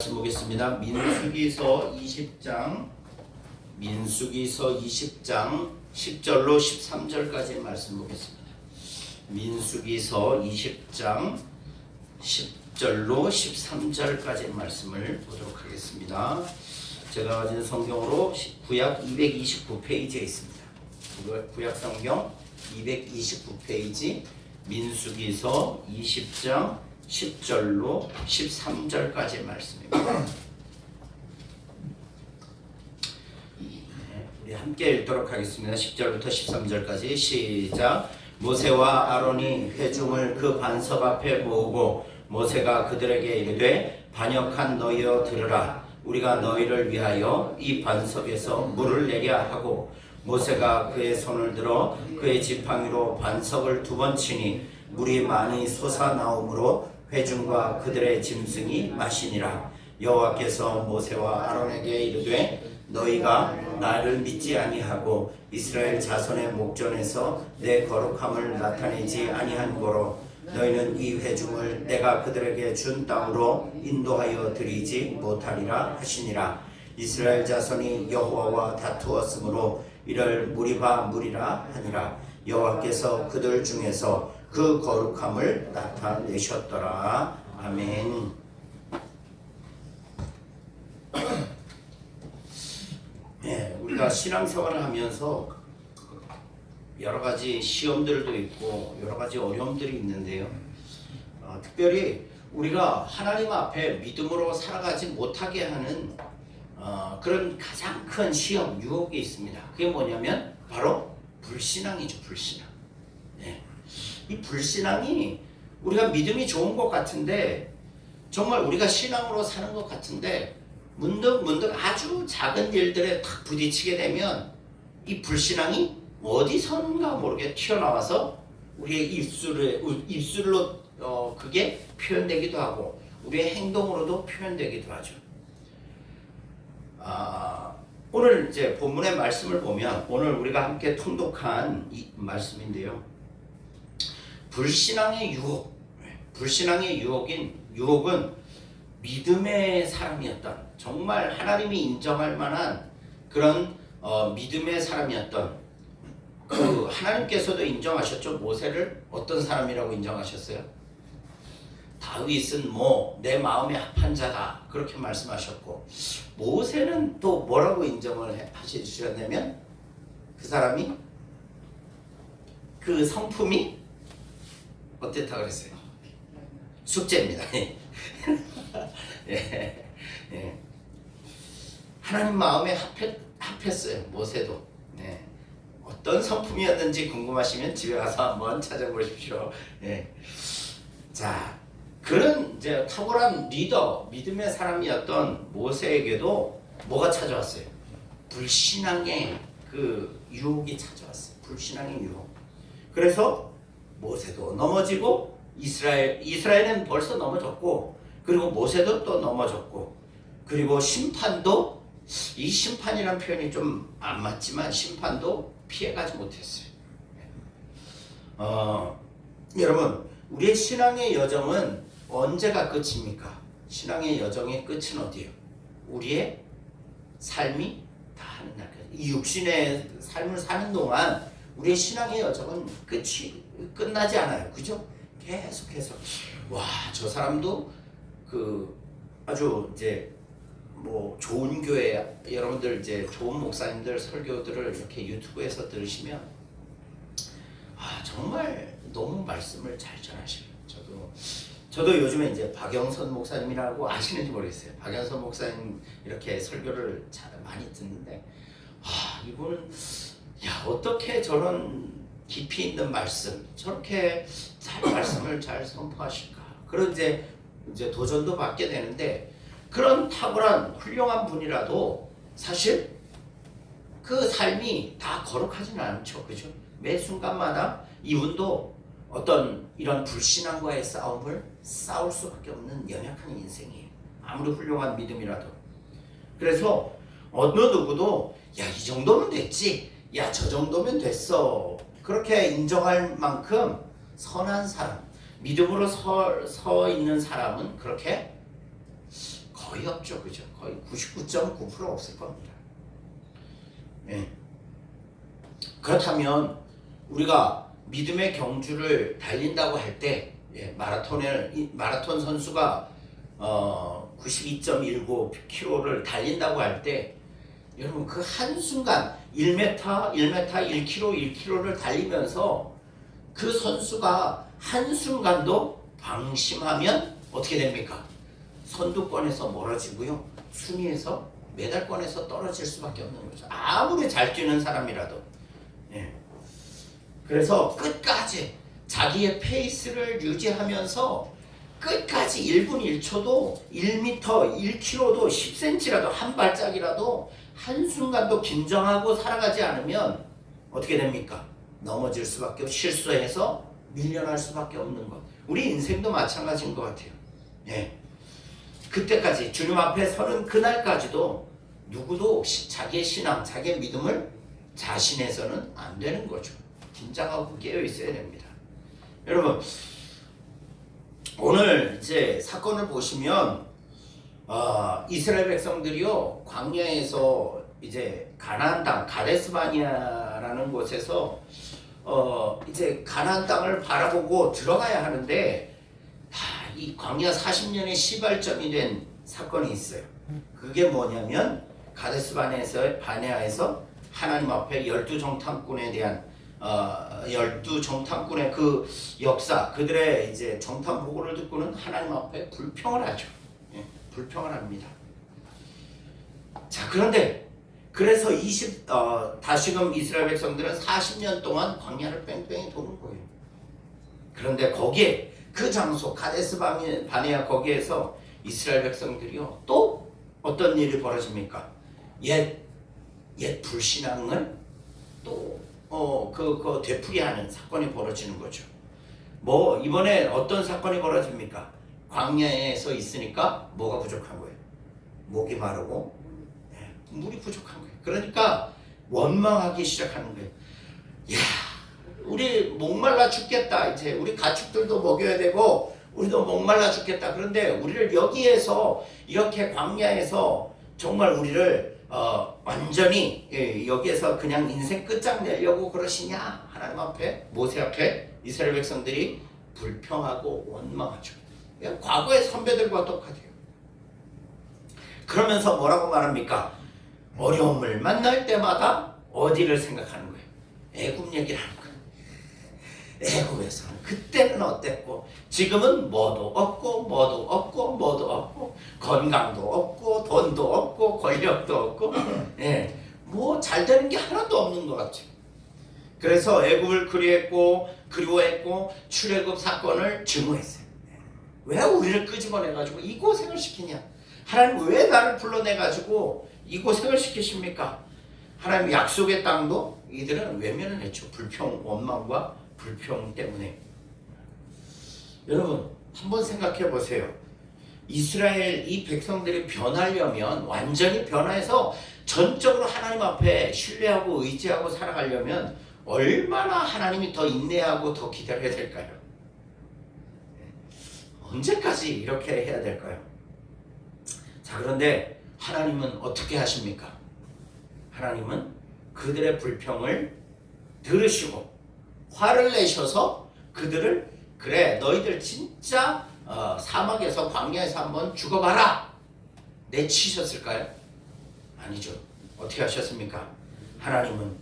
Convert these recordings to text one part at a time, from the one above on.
말씀 보겠습니다. 민수기서 20장 10절로 13절까지 말씀 보겠습니다. 민수기서 20장 10절로 13절까지 말씀을 보도록 하겠습니다. 제가 가진 성경으로 구약 229페이지에 있습니다. 구약 성경 229페이지 민수기서 20장 10절로 13절까지 말씀입니다. 우리 함께 읽도록 하겠습니다. 10절부터 13절까지 시작. 모세와 아론이 회중을 그 반석 앞에 모으고 모세가 그들에게 이르되 반역한 너희여 들으라. 우리가 너희를 위하여 이 반석에서 물을 내랴 하고 모세가 그의 손을 들어 그의 지팡이로 반석을 2번 치니 물이 많이 솟아나오므로 회중과 그들의 짐승이 마시니라. 여호와께서 모세와 아론에게 이르되 너희가 나를 믿지 아니하고 이스라엘 자손의 목전에서 내 거룩함을 나타내지 아니한 고로 너희는 이 회중을 내가 그들에게 준 땅으로 인도하여 드리지 못하리라 하시니라. 이스라엘 자손이 여호와와 다투었으므로 이를 무리라 하니라. 여호와께서 그들 중에서 그 거룩함을 나타내셨더라. 아멘. 우리가 신앙생활을 하면서 여러 가지 시험들도 있고 여러 가지 어려움들이 있는데요. 특별히 우리가 하나님 앞에 믿음으로 살아가지 못하게 하는 그런 가장 큰 시험, 유혹이 있습니다. 그게 뭐냐면 바로 불신앙이죠. 불신앙. 이 불신앙이 우리가 믿음이 좋은 것 같은데 정말 우리가 신앙으로 사는 것 같은데 문득 아주 작은 일들에 탁 부딪히게 되면 이 불신앙이 어디선가 모르게 튀어나와서 우리의 입술로 그게 표현되기도 하고 우리의 행동으로도 표현되기도 하죠. 오늘 이제 본문의 말씀을 보면 오늘 우리가 함께 통독한 이 말씀인데요. 불신앙의 유혹은 믿음의 사람이었던, 정말 하나님이 인정할 만한 그런 믿음의 사람이었던, 그 하나님께서도 인정하셨죠. 모세를 어떤 사람이라고 인정하셨어요? 다윗은 내 마음에 합한 자다 그렇게 말씀하셨고, 모세는 또 뭐라고 인정을 하시셨냐면 그 사람이, 그 성품이 어땠다 그랬어요? 숙제입니다. 하나님 마음에 합했어요. 모세도. 어떤 성품이었는지 궁금하시면 집에 가서 한번 찾아보십시오. 자, 그런 이제 탁월한 리더, 믿음의 사람이었던 모세에게도 뭐가 찾아왔어요? 불신앙의 그 유혹이 찾아왔어요. 불신앙의 유혹. 그래서 모세도 넘어지고 이스라엘은 벌써 넘어졌고, 그리고 모세도 또 넘어졌고, 그리고 심판도, 이 심판이라는 표현이 좀 안 맞지만 심판도 피해가지 못했어요. 여러분, 우리의 신앙의 여정은 언제가 끝입니까? 신앙의 여정의 끝은 어디예요? 우리의 삶이 다하는 날까지. 이 육신의 삶을 사는 동안 우리의 신앙의 여정은 끝나지 않아요. 그죠? 계속해서 저 사람도 아주 이제 좋은 교회, 여러분들 이제 좋은 목사님들 설교들을 이렇게 유튜브에서 들으시면 정말 너무 말씀을 잘 전하셔요. 저도 요즘에 이제 박영선 목사님이라고 아시는지 모르겠어요. 박영선 목사님 이렇게 설교를 잘 많이 듣는데 이분은 어떻게 저런 깊이 있는 말씀, 저렇게 말씀을 잘 선포하실까? 그런 이제 도전도 받게 되는데, 그런 탁월한 훌륭한 분이라도 사실 그 삶이 다 거룩하지는 않죠. 그죠? 매 순간마다 이분도 어떤 이런 불신앙과의 싸움을 싸울 수밖에 없는 연약한 인생이에요. 아무리 훌륭한 믿음이라도. 그래서 어느 누구도 이 정도면 됐지, 저 정도면 됐어, 그렇게 인정할 만큼 선한 사람, 믿음으로 서 있는 사람은 그렇게 거의 없죠, 그죠? 거의 99.9% 없을 겁니다. 예. 그렇다면 우리가 믿음의 경주를 달린다고 할 때, 예, 마라톤 선수가 92.19km를 달린다고 할 때, 여러분 그 한순간 1m, 1m, 1km, 1km를 달리면서 그 선수가 한순간도 방심하면 어떻게 됩니까? 선두권에서 멀어지고요, 순위에서 메달권에서 떨어질 수밖에 없는 거죠. 아무리 잘 뛰는 사람이라도. 예. 그래서 끝까지 자기의 페이스를 유지하면서 끝까지 1분 1초도 1m, 1km도 10cm라도 한 발짝이라도 한순간도 긴장하고 살아가지 않으면 어떻게 됩니까? 넘어질 수밖에 없고 실수해서 밀려날 수밖에 없는 것. 우리 인생도 마찬가지인 것 같아요. 예. 그때까지 주님 앞에 서는 그날까지도 누구도 자기의 신앙, 자기의 믿음을 자신해서는 안 되는 거죠. 긴장하고 깨어 있어야 됩니다. 여러분, 오늘 이제 사건을 보시면 이스라엘 백성들이요, 광야에서 이제 가나안 땅 가데스 바네아라는 곳에서 이제 가나안 땅을 바라보고 들어가야 하는데, 이 광야 40년의 시발점이 된 사건이 있어요. 그게 뭐냐면 가데스 바네아에서 하나님 앞에 12정탐꾼에 대한 12정탐꾼의 그 역사, 그들의 이제 정탐 보고를 듣고는 하나님 앞에 불평을 하죠. 예, 불평을 합니다. 자, 그런데 그래서 다시금 이스라엘 백성들은 40년 동안 광야를 뺑뺑이 도는 거예요. 그런데 거기에 그 장소 가데스 바네아 거기에서 이스라엘 백성들이요, 또 어떤 일이 벌어집니까? 옛 불신앙을 또 되풀이하는 사건이 벌어지는 거죠. 뭐 이번에 어떤 사건이 벌어집니까? 광야에서 있으니까 뭐가 부족한 거예요? 목이 마르고 물이 부족한 거예요. 그러니까 원망하기 시작하는 거예요. 야, 우리 목말라 죽겠다. 이제 우리 가축들도 먹여야 되고 우리도 목말라 죽겠다. 그런데 우리를 여기에서 이렇게 광야에서 정말 우리를 완전히 여기에서 그냥 인생 끝장내려고 그러시냐? 하나님 앞에, 모세 앞에 이스라엘 백성들이 불평하고 원망하죠. 과거의 선배들과 똑같아요. 그러면서 뭐라고 말합니까? 어려움을 만날 때마다 어디를 생각하는 거예요? 애굽 얘기를 하는 거예요. 애굽에서는 그때는 어땠고 지금은 뭐도 없고 건강도 없고 돈도 없고 권력도 없고 예, 뭐 잘 되는 게 하나도 없는 것 같아요. 그래서 애굽을 그리워했고 출애굽 사건을 증오했어요. 왜 우리를 끄집어내가지고 이 고생을 시키냐? 하나님 왜 나를 불러내가지고 이 고생을 시키십니까? 하나님 약속의 땅도 이들은 외면을 했죠. 원망과 불평 때문에. 여러분 한번 생각해 보세요. 이스라엘 이 백성들이 변하려면, 완전히 변화해서 전적으로 하나님 앞에 신뢰하고 의지하고 살아가려면 얼마나 하나님이 더 인내하고 더 기다려야 될까요? 언제까지 이렇게 해야 될까요? 자, 그런데 하나님은 어떻게 하십니까? 하나님은 그들의 불평을 들으시고 화를 내셔서 그들을, 그래 너희들 진짜 사막에서 광야에서 한번 죽어봐라 내치셨을까요? 아니죠. 어떻게 하셨습니까? 하나님은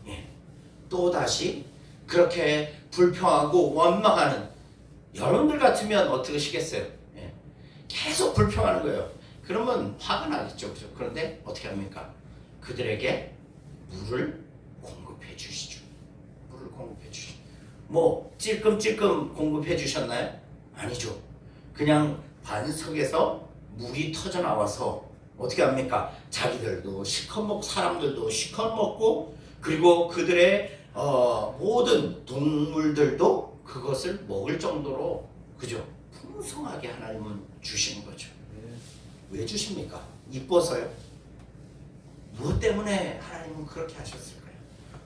또다시 그렇게 불평하고 원망하는, 여러분들 같으면 어떻게 하시겠어요? 계속 불평하는 거예요. 그러면 화가 나겠죠, 그죠? 그런데 어떻게 합니까? 그들에게 물을 공급해 주시죠. 물을 공급해 주시죠. 뭐 찔끔찔끔 공급해 주셨나요? 아니죠. 그냥 반석에서 물이 터져 나와서 어떻게 합니까? 자기들도 사람들도 실컷 먹고, 그리고 그들의 모든 동물들도 그것을 먹을 정도로, 그죠? 풍성하게 하나님은 주시는 거죠. 왜 주십니까? 이뻐서요? 무엇 때문에 하나님은 그렇게 하셨을까요?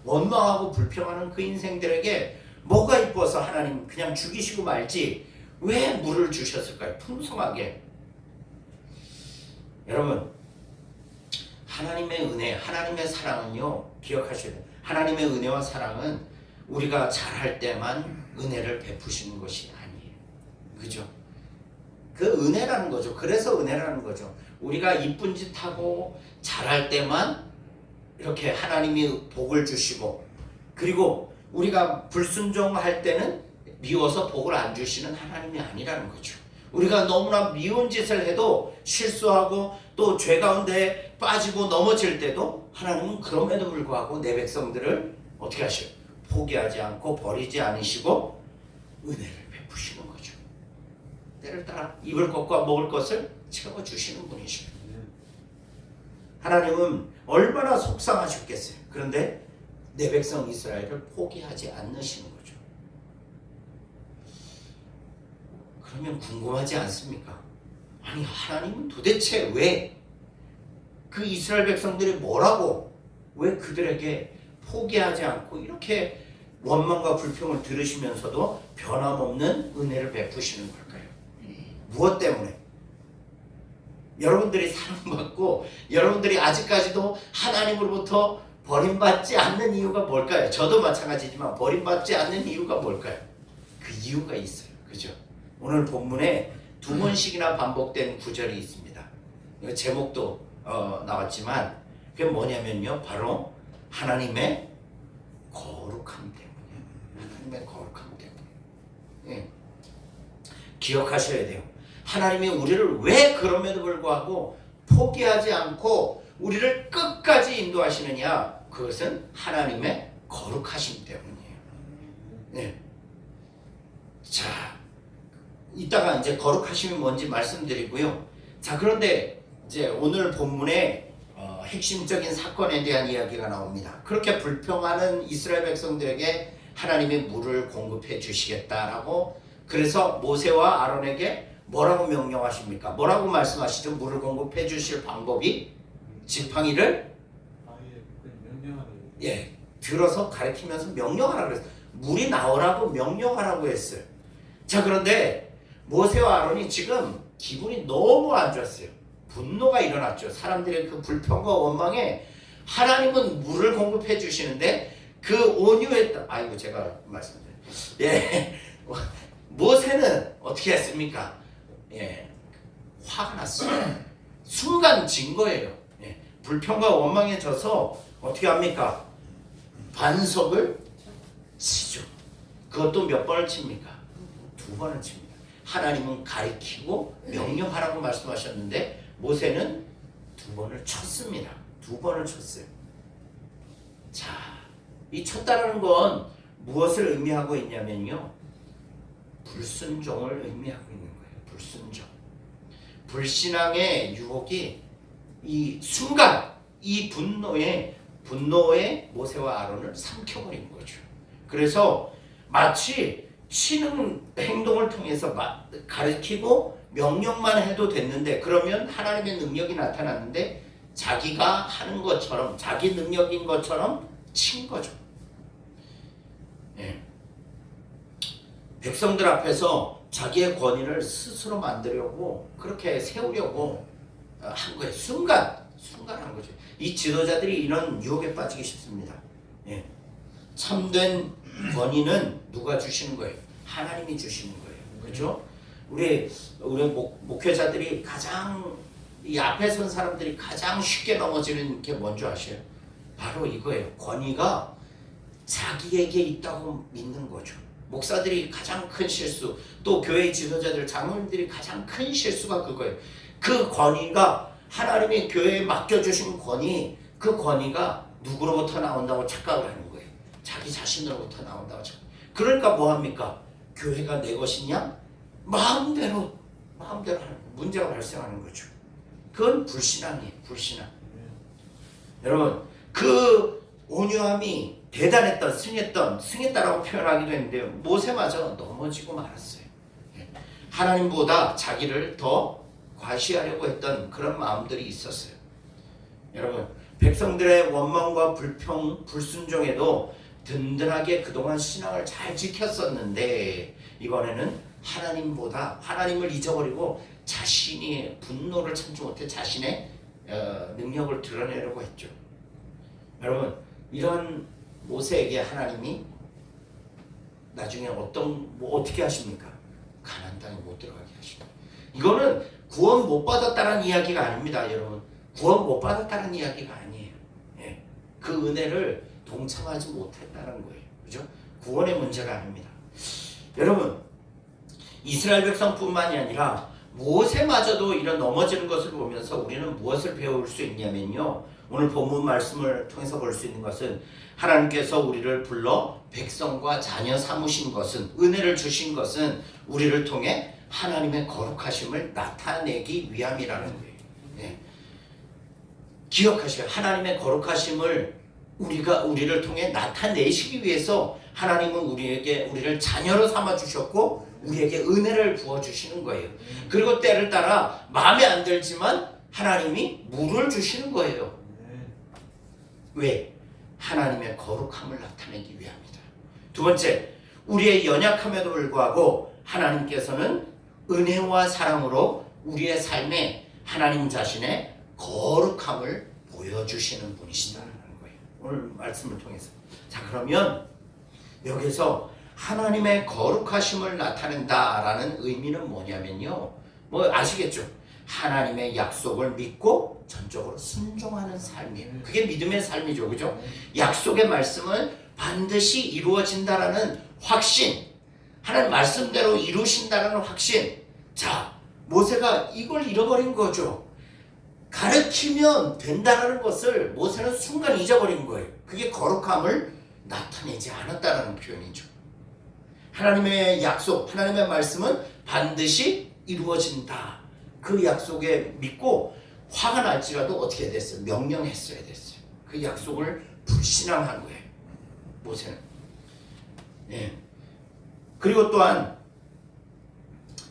원망하고 불평하는 그 인생들에게 뭐가 이뻐서 하나님 그냥 죽이시고 말지 왜 물을 주셨을까요? 풍성하게. 여러분, 하나님의 은혜, 하나님의 사랑은요, 기억하셔야 돼요. 하나님의 은혜와 사랑은 우리가 잘할 때만 은혜를 베푸시는 것이 아니에요. 그죠? 그 은혜라는 거죠. 그래서 은혜라는 거죠. 우리가 이쁜 짓 하고 잘할 때만 이렇게 하나님이 복을 주시고, 그리고 우리가 불순종할 때는 미워서 복을 안 주시는 하나님이 아니라는 거죠. 우리가 너무나 미운 짓을 해도 실수하고 또 죄 가운데 빠지고 넘어질 때도 하나님은 그럼에도 불구하고 내 백성들을 어떻게 하셔요? 포기하지 않고 버리지 않으시고 은혜를 베푸시는 거죠. 때를 따라 입을 것과 먹을 것을 채워주시는 분이시죠. 하나님은 얼마나 속상하셨겠어요. 그런데 내 백성 이스라엘을 포기하지 않으시는 거죠. 그러면 궁금하지 않습니까? 아니, 하나님은 도대체 왜 그 이스라엘 백성들이 뭐라고, 왜 그들에게 포기하지 않고 이렇게 원망과 불평을 들으시면서도 변함없는 은혜를 베푸시는 걸까요? 무엇 때문에? 여러분들이 사랑받고 여러분들이 아직까지도 하나님으로부터 버림받지 않는 이유가 뭘까요? 저도 마찬가지지만 버림받지 않는 이유가 뭘까요? 그 이유가 있어요. 그죠? 오늘 본문에 두 번씩이나 반복된 구절이 있습니다. 제목도 나왔지만 그게 뭐냐면요, 바로 하나님의 거룩함 때문이에요. 하나님의 거룩함 때문에. 예. 기억하셔야 돼요. 하나님이 우리를 왜 그럼에도 불구하고 포기하지 않고 우리를 끝까지 인도하시느냐? 그것은 하나님의 거룩하심 때문이에요. 네. 자, 이따가 이제 거룩하심이 뭔지 말씀드리고요. 자, 그런데 이제 오늘 본문에 핵심적인 사건에 대한 이야기가 나옵니다. 그렇게 불평하는 이스라엘 백성들에게 하나님이 물을 공급해 주시겠다라고, 그래서 모세와 아론에게 뭐라고 명령하십니까? 뭐라고 말씀하시죠? 물을 공급해 주실 방법이 지팡이를 들어서 가리키면서 명령하라고 했어요. 물이 나오라고 명령하라고 했어요. 자, 그런데 모세와 아론이 지금 기분이 너무 안 좋았어요. 분노가 일어났죠. 사람들의 그 불평과 원망에 하나님은 물을 공급해 주시는데 그 온유했던, 아이고 제가 말씀드려요. 예, 모세는 어떻게 했습니까? 예, 화가 났어요. 순간 진 거예요. 예, 불평과 원망에 져서 어떻게 합니까? 반석을 치죠. 그것도 몇 번을 칩니까? 2번을 칩니다. 하나님은 가리키고 명령하라고 말씀하셨는데 모세는 2번을 쳤습니다. 2번을 쳤어요. 자, 이 쳤다라는 건 무엇을 의미하고 있냐면요, 불순종을 의미하고 있는 거예요. 불순종. 불신앙의 유혹이 이 순간 이 분노에 모세와 아론을 삼켜버린 거죠. 그래서 마치 치는 행동을 통해서 가르치고 명령만 해도 됐는데, 그러면 하나님의 능력이 나타났는데 자기가 하는 것처럼, 자기 능력인 것처럼 친 거죠. 예. 백성들 앞에서 자기의 권위를 스스로 만들려고, 그렇게 세우려고 한 거예요. 순간 한 거죠. 이 지도자들이 이런 유혹에 빠지기 쉽습니다. 예. 참된 권위는 누가 주시는 거예요? 하나님이 주시는 거예요. 그렇죠? 우리 목회자들이 가장, 이 앞에 선 사람들이 가장 쉽게 넘어지는 게 뭔지 아세요? 바로 이거예요. 권위가 자기에게 있다고 믿는 거죠. 목사들이 가장 큰 실수, 또 교회 지도자들, 장로님들이 가장 큰 실수가 그거예요. 그 권위가 하나님이 교회에 맡겨주신 권위, 그 권위가 누구로부터 나온다고 착각을 하는 거예요. 자기 자신으로부터 나온다고 착각. 그러니까 뭐합니까? 교회가 내 것이냐? 마음대로 하는 문제가 발생하는 거죠. 그건 불신앙이에요. 불신앙. 여러분, 그 온유함이 대단했던, 승했다라고 표현하기도 했는데요, 모세마저 넘어지고 말았어요. 하나님보다 자기를 더 과시하려고 했던 그런 마음들이 있었어요. 여러분, 백성들의 원망과 불평, 불순종에도 든든하게 그동안 신앙을 잘 지켰었는데, 이번에는 하나님보다, 하나님을 잊어버리고 자신이 분노를 참지 못해 자신의 능력을 드러내려고 했죠. 여러분, 이런 모세에게 하나님이 나중에 어떻게 하십니까? 가나안 땅에 못 들어가게 하십니다. 이거는 구원 못 받았다는 이야기가 아닙니다, 여러분. 구원 못 받았다는 이야기가 아니에요. 예. 그 은혜를 동참하지 못했다는 거예요. 그죠? 구원의 문제가 아닙니다. 여러분, 이스라엘 백성뿐만이 아니라 모세마저도 이런 넘어지는 것을 보면서 우리는 무엇을 배울 수 있냐면요. 오늘 본문 말씀을 통해서 볼 수 있는 것은 하나님께서 우리를 불러 백성과 자녀 삼으신 것은, 은혜를 주신 것은 우리를 통해 하나님의 거룩하심을 나타내기 위함이라는 거예요. 예. 기억하셔요. 하나님의 거룩하심을 우리를 통해 나타내시기 위해서 하나님은 우리를 자녀로 삼아 주셨고 우리에게 은혜를 부어 주시는 거예요. 그리고 때를 따라 마음에 안 들지만 하나님이 물을 주시는 거예요. 왜? 하나님의 거룩함을 나타내기 위함이다. 두 번째, 우리의 연약함에도 불구하고 하나님께서는 은혜와 사랑으로 우리의 삶에 하나님 자신의 거룩함을 보여주시는 분이시다는 거예요. 오늘 말씀을 통해서. 자, 그러면 여기서 하나님의 거룩하심을 나타낸다라는 의미는 뭐냐면요. 뭐 아시겠죠? 하나님의 약속을 믿고 전적으로 순종하는 삶이에요. 그게 믿음의 삶이죠. 그죠? 약속의 말씀은 반드시 이루어진다라는 확신, 하나님 말씀대로 이루신다라는 확신. 자, 모세가 이걸 잃어버린 거죠. 가르치면 된다라는 것을 모세는 순간 잊어버린 거예요. 그게 거룩함을 나타내지 않았다라는 표현이죠. 하나님의 약속, 하나님의 말씀은 반드시 이루어진다. 그 약속에 믿고 화가 날지라도 어떻게 됐어요? 명령했어야 됐어요. 그 약속을 불신앙한 거예요, 모세는. 예. 그리고 또한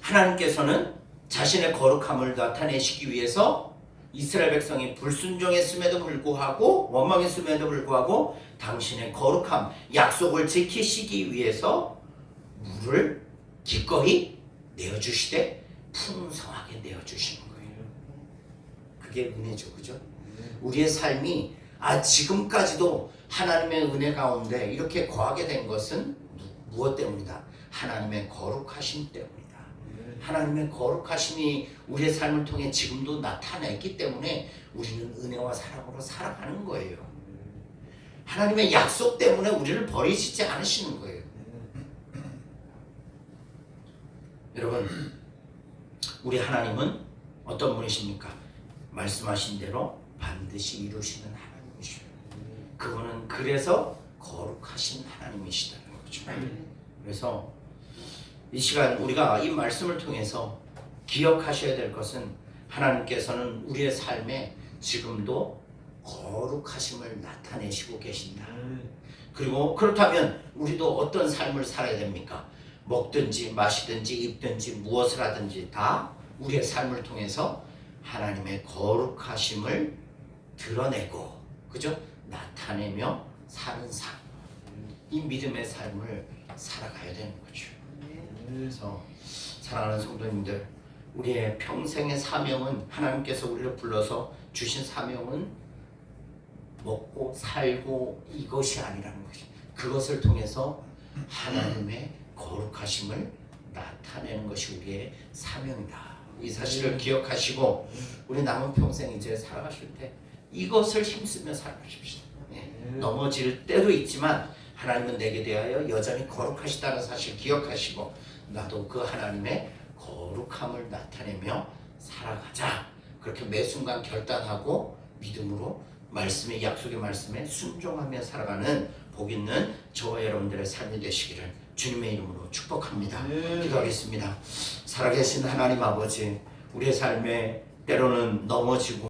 하나님께서는 자신의 거룩함을 나타내시기 위해서 이스라엘 백성이 불순종했음에도 불구하고, 원망했음에도 불구하고 당신의 거룩함, 약속을 지키시기 위해서 물을 기꺼이 내어주시되 풍성하게 내어주시는 거예요. 그게 은혜죠. 그죠? 우리의 삶이 지금까지도 하나님의 은혜 가운데 이렇게 거하게 된 것은 무엇 때문이다? 하나님의 거룩하심 때문이다. 하나님의 거룩하심이 우리의 삶을 통해 지금도 나타내기 때문에 우리는 은혜와 사랑으로 살아가는 거예요. 하나님의 약속 때문에 우리를 버리시지 않으시는 거예요. 여러분, 우리 하나님은 어떤 분이십니까? 말씀하신 대로 반드시 이루시는 하나님이시죠. 그분은 그래서 거룩하신 하나님이시다는 거죠. 그래서 이 시간 우리가 이 말씀을 통해서 기억하셔야 될 것은 하나님께서는 우리의 삶에 지금도 거룩하심을 나타내시고 계신다. 그리고 그렇다면 우리도 어떤 삶을 살아야 됩니까? 먹든지 마시든지 입든지 무엇을 하든지 다 우리의 삶을 통해서 하나님의 거룩하심을 드러내고, 그죠? 나타내며 사는 삶, 이 믿음의 삶을 살아가야 되는 거죠. 그래서 사랑하는 성도님들, 우리의 평생의 사명은, 하나님께서 우리를 불러서 주신 사명은 먹고 살고 이것이 아니라는 것이, 그것을 통해서 하나님의 거룩하심을 나타내는 것이 우리의 사명이다. 이 사실을 기억하시고 우리 남은 평생 이제 살아가실 때 이것을 힘쓰며 살아가십시다. 넘어질 때도 있지만 하나님은 내게 대하여 여전히 거룩하시다는 사실 기억하시고, 나도 그 하나님의 거룩함을 나타내며 살아가자. 그렇게 매 순간 결단하고 믿음으로 말씀의, 약속의 말씀에 순종하며 살아가는 복 있는 저와 여러분들의 삶이 되시기를 주님의 이름으로 축복합니다. 기도하겠습니다. 살아계신 하나님 아버지, 우리의 삶에 때로는 넘어지고